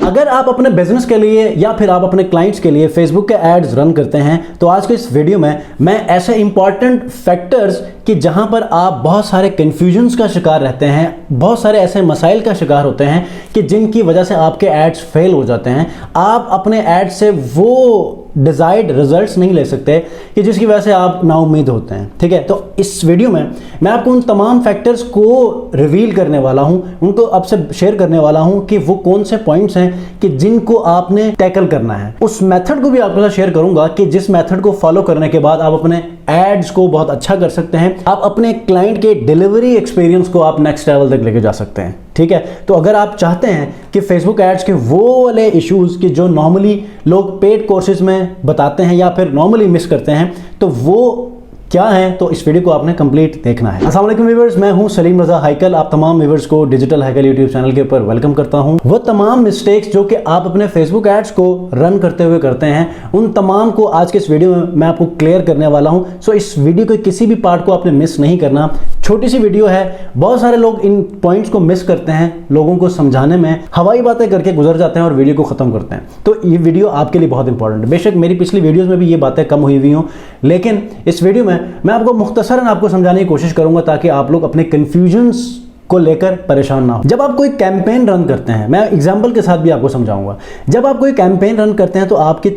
अगर आप अपने बिजनेस के लिए या फिर आप अपने क्लाइंट्स के लिए फेसबुक के एड्स रन करते हैं तो आज के इस वीडियो में मैं ऐसे इंपॉर्टेंट फैक्टर्स कि जहां पर आप बहुत सारे कंफ्यूजन्स का शिकार रहते हैं, बहुत सारे ऐसे मसाइल का शिकार होते हैं कि जिनकी वजह से आपके एड्स फेल हो जाते हैं, आप अपने एड्स से वो डिजायर्ड रिजल्ट्स नहीं ले सकते कि जिसकी वजह से आप नाउम्मीद होते हैं। ठीक है, तो इस वीडियो में मैं आपको उन तमाम फैक्टर्स को रिवील करने वाला हूं, उनको आपसे शेयर करने वाला हूं कि वो कौन से पॉइंट्स हैं कि जिनको आपने टैकल करना है। उस मेथड को भी आपके साथ शेयर करूंगा कि जिस मेथड को फॉलो करने के बाद आप अपने एड्स को बहुत अच्छा कर सकते हैं, आप अपने क्लाइंट के डिलीवरी एक्सपीरियंस को आप नेक्स्ट लेवल तक लेके जा सकते हैं। ठीक है, तो अगर आप चाहते हैं कि फेसबुक एड्स के वो वाले इश्यूज कि जो नॉर्मली लोग पेड कोर्सेज में बताते हैं या फिर नॉर्मली मिस करते हैं, तो वो क्या है, तो इस वीडियो को आपने कंप्लीट देखना है। अस्सलाम वालेकुम व्यूअर्स, मैं हूं सलीम रजा हैकल। आप तमाम व्यूअर्स को डिजिटल हैकल यूट्यूब चैनल के ऊपर वेलकम करता हूं। वो तमाम मिस्टेक्स जो कि आप अपने फेसबुक एड्स को रन करते हुए करते हैं, उन तमाम को आज के इस वीडियो में मैं आपको क्लियर करने वाला हूं। सो इस वीडियो के किसी भी पार्ट को आपने मिस नहीं करना। छोटी सी वीडियो है, बहुत सारे लोग इन पॉइंट्स को मिस करते हैं, लोगों को समझाने में हवाई बातें करके गुजर जाते हैं और वीडियो को खत्म करते हैं। तो ये वीडियो आपके लिए बहुत इंपॉर्टेंट है। बेशक मेरी पिछली वीडियोस में भी ये बातें कम हुई हुई हों, लेकिन इस वीडियो में मैं आपको मुख्तसरन आपको समझाने की कोशिश करूंगा ताकि आप लोग अपने कंफ्यूजन्स को लेकर परेशान ना हो। जब आप कोई कैंपेन रन करते हैं, मैं एग्जांपल के साथ भी आपको समझाऊंगा, जब आप कोई कैंपेन रन करते हैं तो आपकी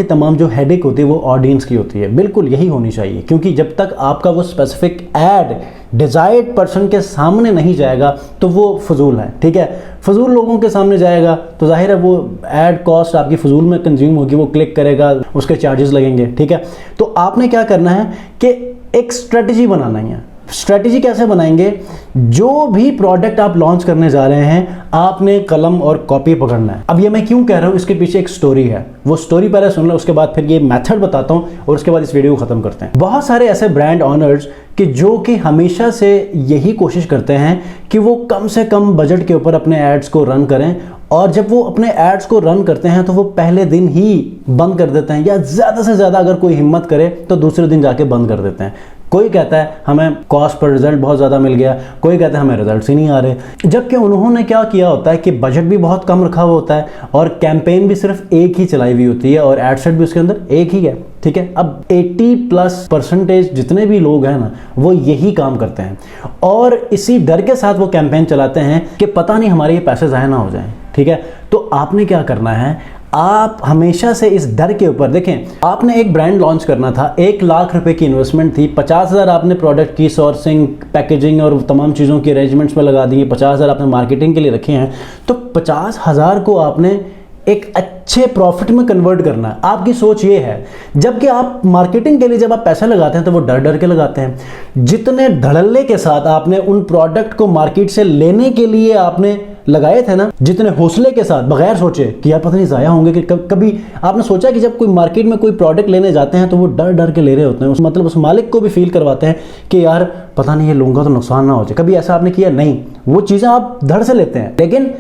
तमाम जो हेडेक होती है वो ऑडियंस की होती है। बिल्कुल यही होनी चाहिए, क्योंकि जब तक आपका वो स्पेसिफिक एड डिजायर्ड पर्सन के सामने नहीं जाएगा तो वो फजूल है। ठीक है, फजूल लोगों के सामने जाएगा तो जाहिर है वो एड कॉस्ट आपकी फजूल में कंज्यूम होगी, वो क्लिक करेगा, उसके चार्जेस लगेंगे। ठीक है, तो आपने क्या करना है कि एक स्ट्रेटजी बनाना है। स्ट्रेटजी कैसे बनाएंगे? जो भी प्रोडक्ट आप लॉन्च करने जा रहे हैं, आपने कलम और कॉपी पकड़ना है। अब ये मैं क्यों कह रहा हूं, इसके पीछे एक स्टोरी है। वो स्टोरी पहले सुन लो, उसके बाद फिर ये मेथड बताता हूं और उसके बाद इस वीडियो को खत्म करते हैं। बहुत सारे ऐसे ब्रांड ऑनर्स कि जो कि हमेशा से यही कोशिश करते हैं कि वो कम से कम बजट के ऊपर अपने एड्स को रन करें, और जब वो अपने एड्स को रन करते हैं तो वो पहले दिन ही बंद कर देते हैं, या ज़्यादा से ज़्यादा अगर कोई हिम्मत करे तो दूसरे दिन जाके बंद कर देते हैं। कोई कहता है हमें कॉस्ट पर रिजल्ट बहुत ज़्यादा मिल गया, कोई कहता है हमें रिजल्ट्स ही नहीं आ रहे, जबकि उन्होंने क्या किया होता है कि बजट भी बहुत कम रखा हुआ होता है और कैंपेन भी सिर्फ एक ही चलाई हुई होती है और एड सेट भी उसके अंदर एक ही है। ठीक है, अब 80+ % जितने भी लोग हैं ना, वो यही काम करते हैं और इसी डर के साथ वो कैंपेन चलाते हैं कि पता नहीं हमारे ये पैसे ज़ाया ना हो जाएं। ठीक है, तो आपने क्या करना है, आप हमेशा से इस डर के ऊपर देखें। आपने एक ब्रांड लॉन्च करना था, 1 लाख रुपए की इन्वेस्टमेंट थी, 50,000 आपने प्रोडक्ट की सोर्सिंग, पैकेजिंग और तमाम चीज़ों की अरेंजमेंट्स में लगा दी, 50,000 आपने मार्केटिंग के लिए रखे हैं, तो 50,000 को आपने एक अच्छे प्रॉफिट में कन्वर्ट करना है। आपकी सोच ये है, जबकि आप मार्केटिंग के लिए जब आप पैसा लगाते हैं तो वो डर डर के लगाते हैं। जितने धड़ल्ले के साथ आपने उन प्रोडक्ट को मार्केट से लेने के लिए आपने लगाए थे ना, जितने हौसले के साथ, बगैर सोचे कि यार पता नहीं ज़ाया होंगे, कि कभी आपने सोचा कि जब कोई मार्केट में कोई प्रोडक्ट लेने जाते हैं तो वो डर डर के ले रहे होते हैं, मतलब उस मालिक को भी फील करवाते हैं कि यार पता नहीं ये लूँगा तो नुकसान ना हो जाए। कभी ऐसा आपने किया? नहीं, वो चीज़ें आप धड़ से लेते हैं, लेकिन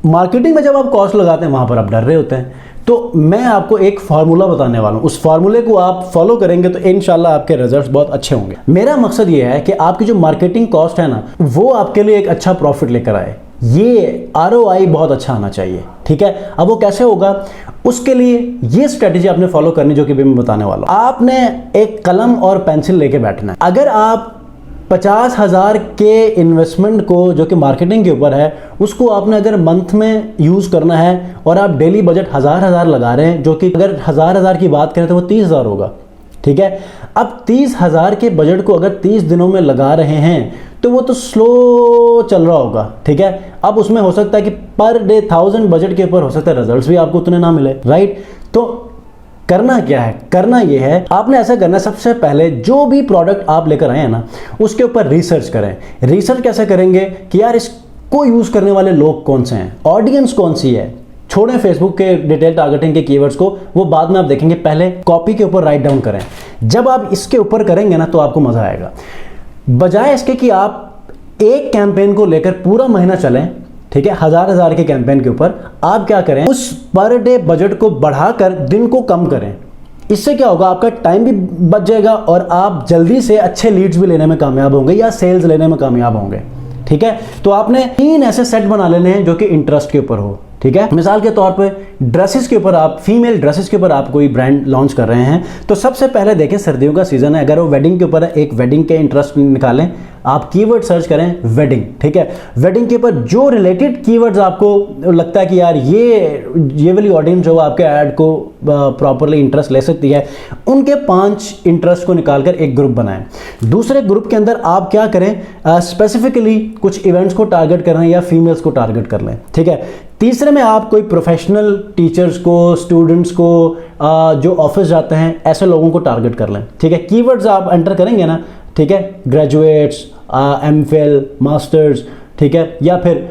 मार्केटिंग में जब आप कॉस्ट लगाते हैं वहाँ पर आप डर रहे होते हैं। तो मैं आपको एक फार्मूला बताने वाला हूँ, उस फार्मूले को आप फॉलो करेंगे तो इंशाल्लाह आपके रिजल्ट्स बहुत अच्छे होंगे। मेरा मकसद ये है कि आपकी जो मार्केटिंग कॉस्ट है ना, वो आपके लिए एक अच्छा प्रॉफिट लेकर आए। ये ROI बहुत अच्छा आना चाहिए। ठीक है, अब वो कैसे होगा, उसके लिए ये स्ट्रेटजी आपने फॉलो करनी जो कि मैं बताने वाला हूं। आपने एक कलम और पेंसिल लेके बैठना है। अगर आप 50,000 के इन्वेस्टमेंट को जो कि मार्केटिंग के ऊपर है, उसको आपने अगर मंथ में यूज़ करना है और आप डेली बजट 1000 लगा रहे हैं, जो कि अगर 1000 की बात करें तो वो 30,000 होगा। ठीक है, अब 30,000 के बजट को अगर 30 दिनों में लगा रहे हैं तो वो तो स्लो चल रहा होगा। ठीक है, अब उसमें हो सकता है कि पर डे 1000 बजट के ऊपर हो सकता है रिजल्ट्स भी आपको उतने ना मिले। राइट, तो करना क्या है, करना ये है, आपने ऐसा करना है, सबसे पहले जो भी प्रोडक्ट आप लेकर आए हैं ना, उसके ऊपर रिसर्च करें। रिसर्च कैसे करेंगे कि यार इसको यूज़ करने वाले लोग कौन से हैं, ऑडियंस कौन सी है। छोड़ें फेसबुक के डिटेल टारगेटिंग के कीवर्ड्स को, वो बाद में आप देखेंगे, पहले कॉपी के ऊपर राइट डाउन करें। जब आप इसके ऊपर करेंगे ना तो आपको मज़ा आएगा, बजाय इसके कि आप एक कैंपेन को लेकर पूरा महीना चलें। ठीक है, 1000 के कैंपेन के ऊपर आप क्या करें, उस पर डे बजट को बढ़ाकर दिन को कम करें। इससे क्या होगा, आपका टाइम भी बच जाएगा और आप जल्दी से अच्छे लीड्स भी लेने में कामयाब होंगे या सेल्स लेने में कामयाब होंगे। ठीक है, तो आपने 3 ऐसे सेट बना लेने हैं जो कि इंटरेस्ट के ऊपर हो। ठीक है। मिसाल के तौर पे ड्रेसेस के ऊपर आप, फीमेल ड्रेसेस के ऊपर आप कोई ब्रांड लॉन्च कर रहे हैं, तो सबसे पहले देखें सर्दियों का सीजन है, अगर वो वेडिंग के ऊपर है, एक वेडिंग के इंटरेस्ट निकालें, आप कीवर्ड सर्च करें वेडिंग, ठीक है। वेडिंग के ऊपर जो रिलेटेड कीवर्ड्स आपको लगता है कि यार ये वाली ऑडियंस जो आपके ऐड को प्रॉपरली इंटरेस्ट ले सकती है, उनके 5 इंटरेस्ट को निकालकर एक ग्रुप बनाएं। दूसरे ग्रुप के अंदर आप क्या करें, स्पेसिफिकली कुछ इवेंट्स को टारगेट कर रहे हैं या फीमेल्स को टारगेट कर लें, ठीक है। तीसरे में आप कोई प्रोफेशनल टीचर्स को, स्टूडेंट्स को, जो ऑफिस जाते हैं, ऐसे लोगों को टारगेट कर लें, ठीक है। कीवर्ड्स आप एंटर करेंगे ना, ठीक है, ग्रेजुएट्स, एमफिल, मास्टर्स, ठीक है, या फिर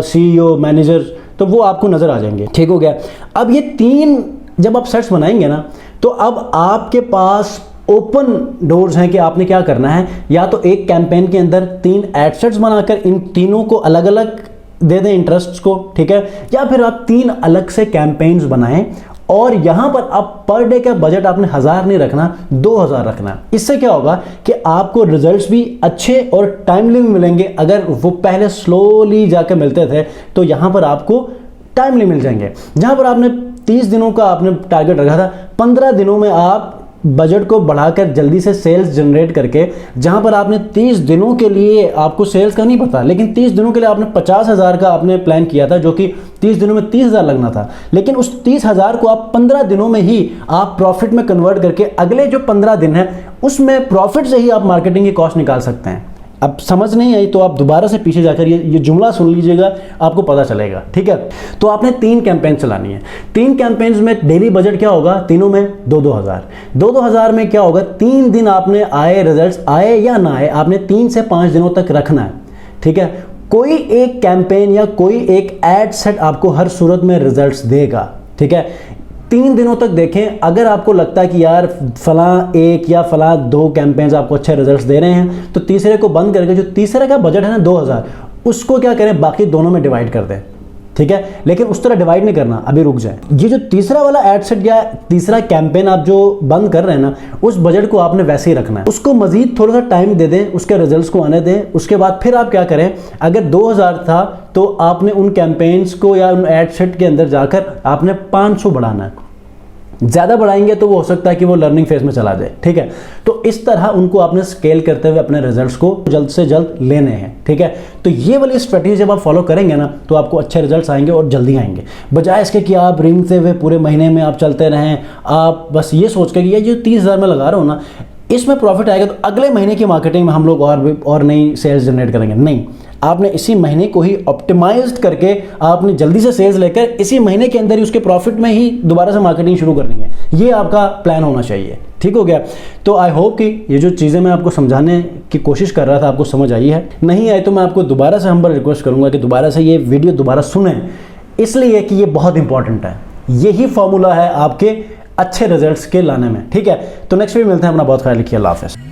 CEO, मैनेजर्स, तो वो आपको नज़र आ जाएंगे, ठीक हो गया। अब ये 3 जब आप सर्च बनाएंगे ना, तो अब आपके पास ओपन डोर्स हैं कि आपने क्या करना है, या तो एक कैंपेन के अंदर 3 एड सेट्स बनाकर इन तीनों को अलग अलग दे दें इंटरेस्ट्स को, ठीक है, या फिर आप 3 अलग से कैंपेन्स बनाएं और यहां पर आप पर डे का बजट आपने 1000 नहीं रखना, 2000 रखना है। इससे क्या होगा कि आपको रिजल्ट्स भी अच्छे और टाइमली मिलेंगे। अगर वो पहले स्लोली जाकर मिलते थे तो यहां पर आपको टाइमली मिल जाएंगे। जहां पर आपने 30 दिनों का आपने टारगेट रखा था, 15 दिनों में आप बजट को बढ़ाकर जल्दी से सेल्स जनरेट करके, जहां पर आपने 30 दिनों के लिए, आपको सेल्स का नहीं पता, लेकिन 30 दिनों के लिए आपने 50,000 का आपने प्लान किया था, जो कि 30 दिनों में 30,000 लगना था, लेकिन उस 30,000 को आप 15 दिनों में ही आप प्रॉफिट में कन्वर्ट करके अगले जो 15 दिन है उसमें प्रॉफिट से ही आप मार्केटिंग की कॉस्ट निकाल सकते हैं। अब समझ नहीं आई तो आप दोबारा से पीछे जाकर ये जुमला सुन लीजिएगा, आपको पता चलेगा, ठीक है। तो आपने 3 कैंपेन चलानी है। 3 कैंपेन्स में डेली बजट क्या होगा, तीनों में 2-2 हज़ार में क्या होगा, 3 दिन आपने आए, रिजल्ट्स आए या ना आए, आपने 3 से 5 दिनों तक रखना है, ठीक है। कोई एक कैंपेन या कोई एक एड सेट आपको हर सूरत में रिजल्ट्स देगा, ठीक है। 3 दिनों तक देखें, अगर आपको लगता है कि यार फलां 1 या फलां 2 कैंपेन्स आपको अच्छे रिजल्ट्स दे रहे हैं, तो तीसरे को बंद करके जो तीसरे का बजट है ना 2000, उसको क्या करें, बाकी दोनों में डिवाइड कर दें, ठीक है। लेकिन उस तरह डिवाइड नहीं करना, अभी रुक जाए। ये जो तीसरा वाला एड सेट या तीसरा कैंपेन आप जो बंद कर रहे हैं ना, उस बजट को आपने वैसे ही रखना है, उसको मजीद थोड़ा सा टाइम दे दें, उसके रिजल्ट्स को आने दें। उसके बाद फिर आप क्या करें, अगर 2000 था तो आपने उन कैंपेन्स को या उन एड सेट के अंदर जाकर आपने 500 बढ़ाना है। ज़्यादा बढ़ाएंगे तो वो हो सकता है कि वो लर्निंग फेज में चला जाए, ठीक है। तो इस तरह उनको आपने स्केल करते हुए अपने रिजल्ट्स को जल्द से जल्द लेने हैं, ठीक है। तो ये वाली स्ट्रेटजी जब आप फॉलो करेंगे ना, तो आपको अच्छे रिजल्ट्स आएंगे और जल्दी आएंगे, बजाय इसके कि आप रेंगते हुए पूरे महीने में आप चलते रहें, आप बस ये सोच के कि ये जो 30,000 में लगा रहा हूँ ना, इसमें प्रॉफिट आएगा तो अगले महीने की मार्केटिंग में हम लोग और नई सेल्स जनरेट करेंगे। नहीं, आपने इसी महीने को ही ऑप्टिमाइज्ड करके आपने जल्दी से सेल्स लेकर इसी महीने के अंदर ही उसके प्रॉफिट में ही दोबारा से मार्केटिंग शुरू करनी है। ये आपका प्लान होना चाहिए, ठीक हो गया। तो आई होप कि ये जो चीज़ें मैं आपको समझाने की कोशिश कर रहा था आपको समझ आई है। नहीं आई तो मैं आपको दोबारा से हम्बल रिक्वेस्ट करूंगा कि दोबारा से ये वीडियो दोबारा सुनें, इसलिए कि ये बहुत इंपॉर्टेंट है। यही फॉर्मूला है आपके अच्छे रिजल्ट्स के लाने में, ठीक है। तो नेक्स्ट वीडियो मिलते हैं, अपना बहुत ख्याल रखिए, अल्लाह हाफ़िज़।